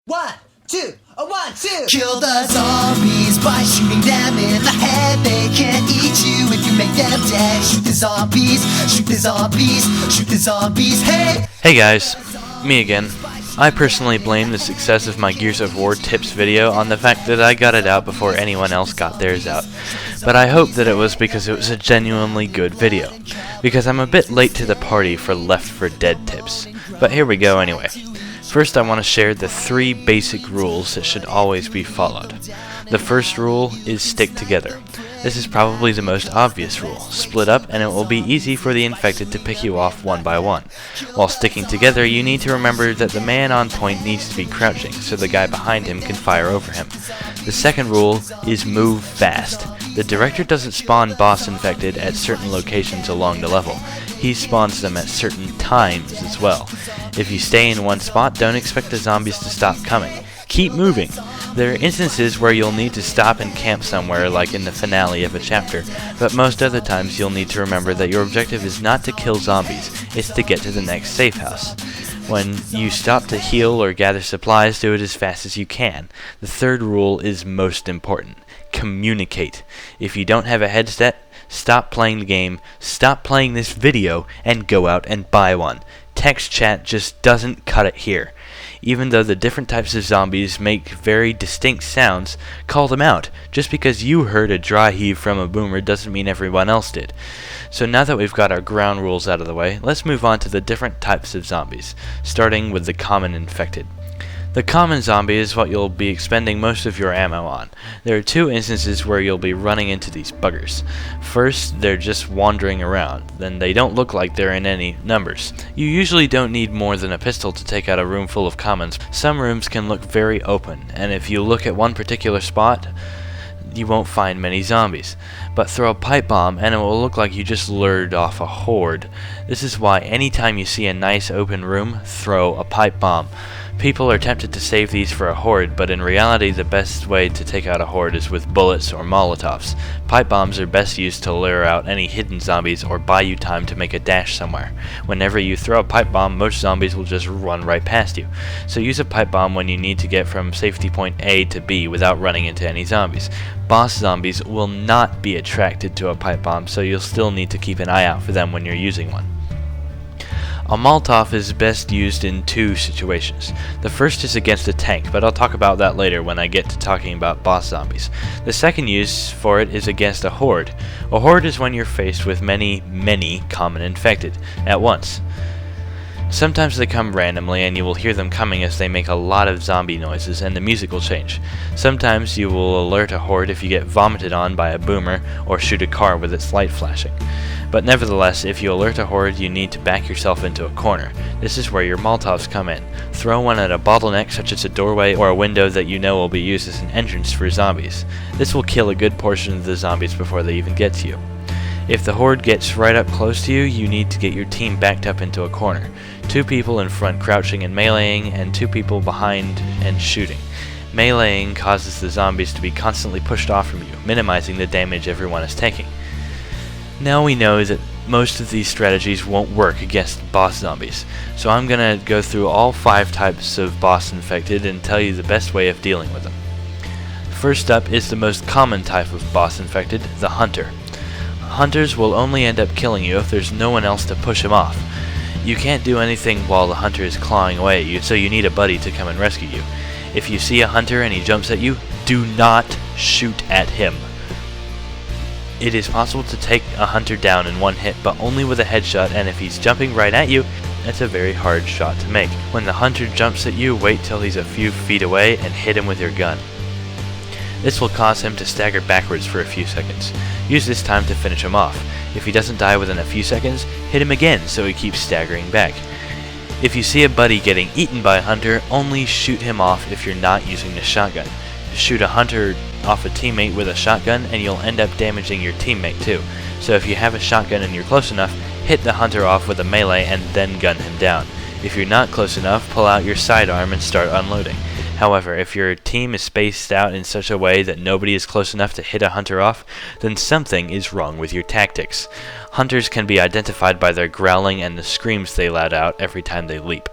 1, 2, 1, 2. Kill the zombies by shooting them in the head. They can't eat you if you make them dead. Shoot the zombies, shoot the zombies, shoot the zombies, hey! Hey guys, me again. I personally blame the success of my Gears of War tips video on the fact that I got it out before anyone else got theirs out. But I hope that it was because it was a genuinely good video. Because I'm a bit late to the party for Left 4 Dead tips. But here we go anyway. First, I want to share the 3 basic rules that should always be followed. The first rule is stick together. This is probably the most obvious rule. Split up and it will be easy for the infected to pick you off one by one. While sticking together, you need to remember that the man on point needs to be crouching so the guy behind him can fire over him. The second rule is move fast. The director doesn't spawn boss infected at certain locations along the level. He spawns them at certain times as well. If you stay in one spot, don't expect the zombies to stop coming. Keep moving. There are instances where you'll need to stop and camp somewhere, like in the finale of a chapter, but most other times you'll need to remember that your objective is not to kill zombies, it's to get to the next safe house. When you stop to heal or gather supplies, do it as fast as you can. The third rule is most important. Communicate. If you don't have a headset, stop playing the game, stop playing this video, and go out and buy one. Text chat just doesn't cut it here. Even though the different types of zombies make very distinct sounds, call them out. Just because you heard a dry heave from a boomer doesn't mean everyone else did. So now that we've got our ground rules out of the way, let's move on to the different types of zombies, starting with the common infected. The common zombie is what you'll be expending most of your ammo on. There are 2 instances where you'll be running into these buggers. First, they're just wandering around, then they don't look like they're in any numbers. You usually don't need more than a pistol to take out a room full of commons. Some rooms can look very open, and if you look at one particular spot, you won't find many zombies. But throw a pipe bomb and it will look like you just lured off a horde. This is why anytime you see a nice open room, throw a pipe bomb. People are tempted to save these for a horde, but in reality the best way to take out a horde is with bullets or molotovs. Pipe bombs are best used to lure out any hidden zombies or buy you time to make a dash somewhere. Whenever you throw a pipe bomb, most zombies will just run right past you. So use a pipe bomb when you need to get from safety point A to B without running into any zombies. Boss zombies will not be attracted to a pipe bomb, so you'll still need to keep an eye out for them when you're using one. A Molotov is best used in 2 situations. The first is against a tank, but I'll talk about that later when I get to talking about boss zombies. The second use for it is against a horde. A horde is when you're faced with many common infected at once. Sometimes they come randomly and you will hear them coming as they make a lot of zombie noises and the music will change. Sometimes you will alert a horde if you get vomited on by a boomer or shoot a car with its light flashing. But nevertheless, if you alert a horde, you need to back yourself into a corner. This is where your Molotovs come in. Throw one at a bottleneck such as a doorway or a window that you know will be used as an entrance for zombies. This will kill a good portion of the zombies before they even get to you. If the horde gets right up close to you, you need to get your team backed up into a corner. 2 people in front crouching and meleeing, and 2 people behind and shooting. Meleeing causes the zombies to be constantly pushed off from you, minimizing the damage everyone is taking. Now we know that most of these strategies won't work against boss zombies, so I'm gonna go through all 5 types of boss infected and tell you the best way of dealing with them. First up is the most common type of boss infected, the hunter. Hunters will only end up killing you if there's no one else to push him off. You can't do anything while the hunter is clawing away at you, so you need a buddy to come and rescue you. If you see a hunter and he jumps at you, do not shoot at him. It is possible to take a hunter down in one hit, but only with a headshot, and if he's jumping right at you, that's a very hard shot to make. When the hunter jumps at you, wait till he's a few feet away and hit him with your gun. This will cause him to stagger backwards for a few seconds. Use this time to finish him off. If he doesn't die within a few seconds, hit him again so he keeps staggering back. If you see a buddy getting eaten by a hunter, only shoot him off if you're not using the shotgun. Shoot a hunter off a teammate with a shotgun and you'll end up damaging your teammate too. So if you have a shotgun and you're close enough, hit the hunter off with a melee and then gun him down. If you're not close enough, pull out your sidearm and start unloading. However, if your team is spaced out in such a way that nobody is close enough to hit a hunter off, then something is wrong with your tactics. Hunters can be identified by their growling and the screams they let out every time they leap.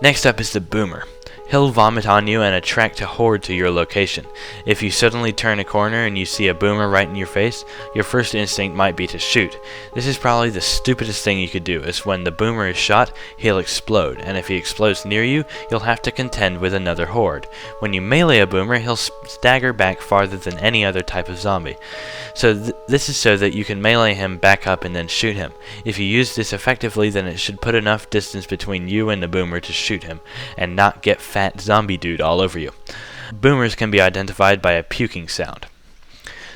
Next up is the boomer. He'll vomit on you and attract a horde to your location. If you suddenly turn a corner and you see a boomer right in your face, your first instinct might be to shoot. This is probably the stupidest thing you could do, as when the boomer is shot, he'll explode, and if he explodes near you, you'll have to contend with another horde. When you melee a boomer, he'll stagger back farther than any other type of zombie. So this is so that you can melee him back up and then shoot him. If you use this effectively, then it should put enough distance between you and the boomer to shoot him, and not get fat zombie dude all over you. Boomers can be identified by a puking sound.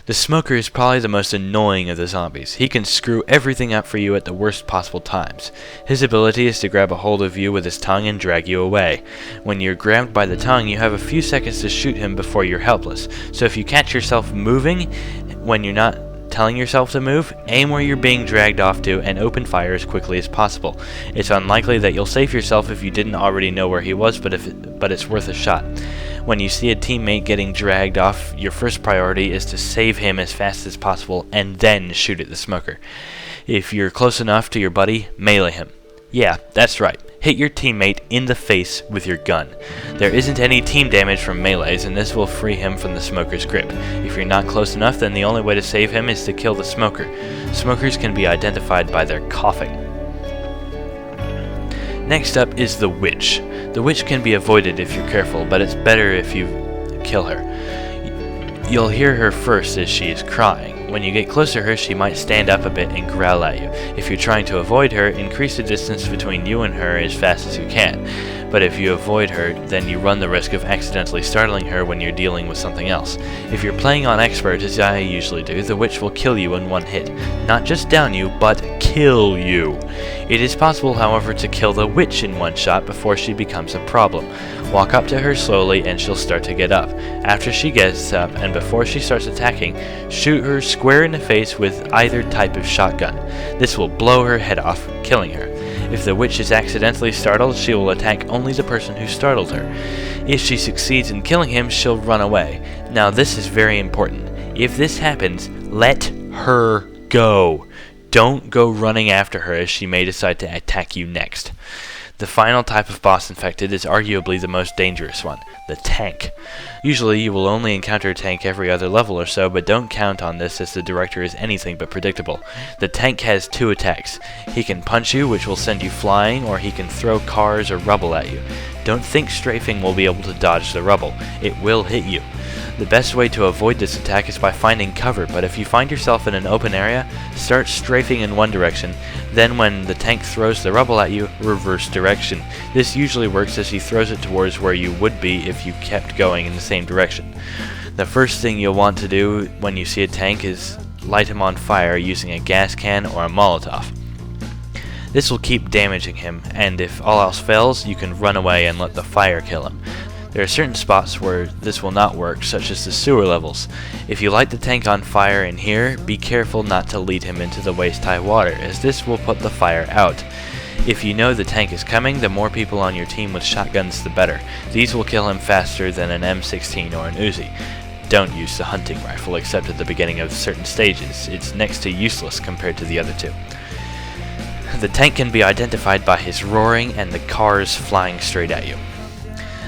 The smoker is probably the most annoying of the zombies. He can screw everything up for you at the worst possible times. His ability is to grab a hold of you with his tongue and drag you away. When you're grabbed by the tongue, you have a few seconds to shoot him before you're helpless. So if you catch yourself moving when you're not telling yourself to move, aim where you're being dragged off to and open fire as quickly as possible. It's unlikely that you'll save yourself if you didn't already know where he was, but it's worth a shot. When you see a teammate getting dragged off, your first priority is to save him as fast as possible and then shoot at the smoker. If you're close enough to your buddy, melee him. Yeah, that's right. Hit your teammate in the face with your gun. There isn't any team damage from melees, and this will free him from the smoker's grip. If you're not close enough, then the only way to save him is to kill the smoker. Smokers can be identified by their coughing. Next up is the witch. The witch can be avoided if you're careful, but it's better if you kill her. You'll hear her first as she is crying. When you get close to her, she might stand up a bit and growl at you. If you're trying to avoid her, increase the distance between you and her as fast as you can. But if you avoid her, then you run the risk of accidentally startling her when you're dealing with something else. If you're playing on expert, as I usually do, the witch will kill you in one hit. Not just down you, but kill you. It is possible, however, to kill the witch in one shot before she becomes a problem. Walk up to her slowly and she'll start to get up. After she gets up and before she starts attacking, shoot her square in the face with either type of shotgun. This will blow her head off, killing her. If the witch is accidentally startled, she will attack only the person who startled her. If she succeeds in killing him, she'll run away. Now this is very important. If this happens, let her go. Don't go running after her, as she may decide to attack you next. The final type of boss infected is arguably the most dangerous one, the tank. Usually you will only encounter a tank every other level or so, but don't count on this as the director is anything but predictable. The tank has two attacks. He can punch you, which will send you flying, or he can throw cars or rubble at you. Don't think strafing will be able to dodge the rubble. It will hit you. The best way to avoid this attack is by finding cover, but if you find yourself in an open area, start strafing in one direction, then when the tank throws the rubble at you, reverse direction. This usually works as he throws it towards where you would be if you kept going in the same direction. The first thing you'll want to do when you see a tank is light him on fire using a gas can or a Molotov. This will keep damaging him, and if all else fails, you can run away and let the fire kill him. There are certain spots where this will not work, such as the sewer levels. If you light the tank on fire in here, be careful not to lead him into the waist-high water, as this will put the fire out. If you know the tank is coming, the more people on your team with shotguns the better. These will kill him faster than an M16 or an Uzi. Don't use the hunting rifle except at the beginning of certain stages. It's next to useless compared to the other two. The tank can be identified by his roaring and the cars flying straight at you.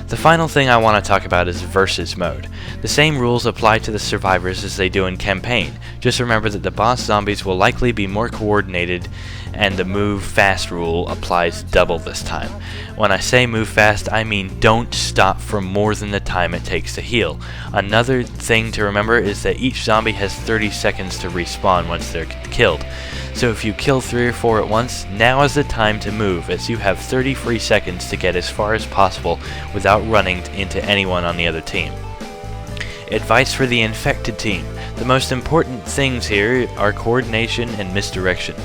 The final thing I want to talk about is versus mode. The same rules apply to the survivors as they do in campaign. Just remember that the boss zombies will likely be more coordinated, and the move fast rule applies double this time. When I say move fast, I mean don't stop for more than the time it takes to heal. Another thing to remember is that each zombie has 30 seconds to respawn once they're killed. So if you kill 3 or 4 at once, now is the time to move, as you have 30 free seconds to get as far as possible without running into anyone on the other team. Advice for the infected team. The most important things here are coordination and misdirection.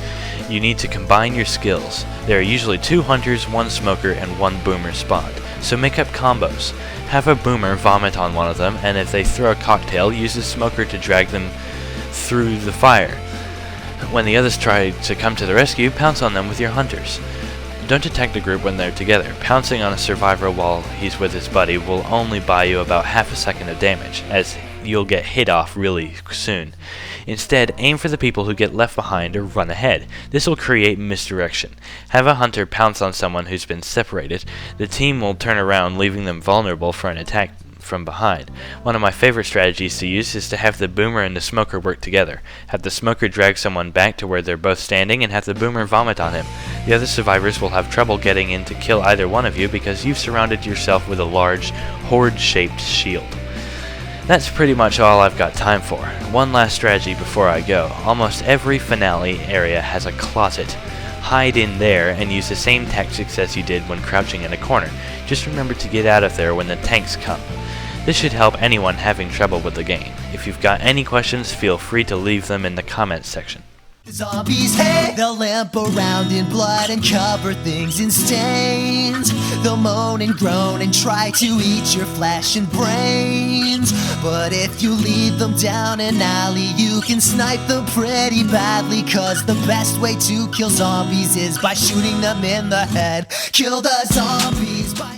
You need to combine your skills. There are usually 2 hunters, 1 smoker, and 1 boomer spawned, so make up combos. Have a boomer vomit on one of them, and if they throw a cocktail, use the smoker to drag them through the fire. When the others try to come to the rescue, pounce on them with your hunters. Don't attack the group when they're together. Pouncing on a survivor while he's with his buddy will only buy you about half a second of damage, as you'll get hit off really soon. Instead, aim for the people who get left behind or run ahead. This will create misdirection. Have a hunter pounce on someone who's been separated. The team will turn around, leaving them vulnerable for an attack from behind. One of my favorite strategies to use is to have the boomer and the smoker work together. Have the smoker drag someone back to where they're both standing and have the boomer vomit on him. The other survivors will have trouble getting in to kill either one of you because you've surrounded yourself with a large, horde-shaped shield. That's pretty much all I've got time for. One last strategy before I go. Almost every finale area has a closet. Hide in there and use the same tactics as you did when crouching in a corner. Just remember to get out of there when the tanks come. This should help anyone having trouble with the game. If you've got any questions, feel free to leave them in the comments section. Zombies, hey, they'll lamp around in blood and cover things in stains. They'll moan and groan and try to eat your flesh and brains. But if you lead them down an alley, you can snipe them pretty badly. Cause the best way to kill zombies is by shooting them in the head. Kill the zombies by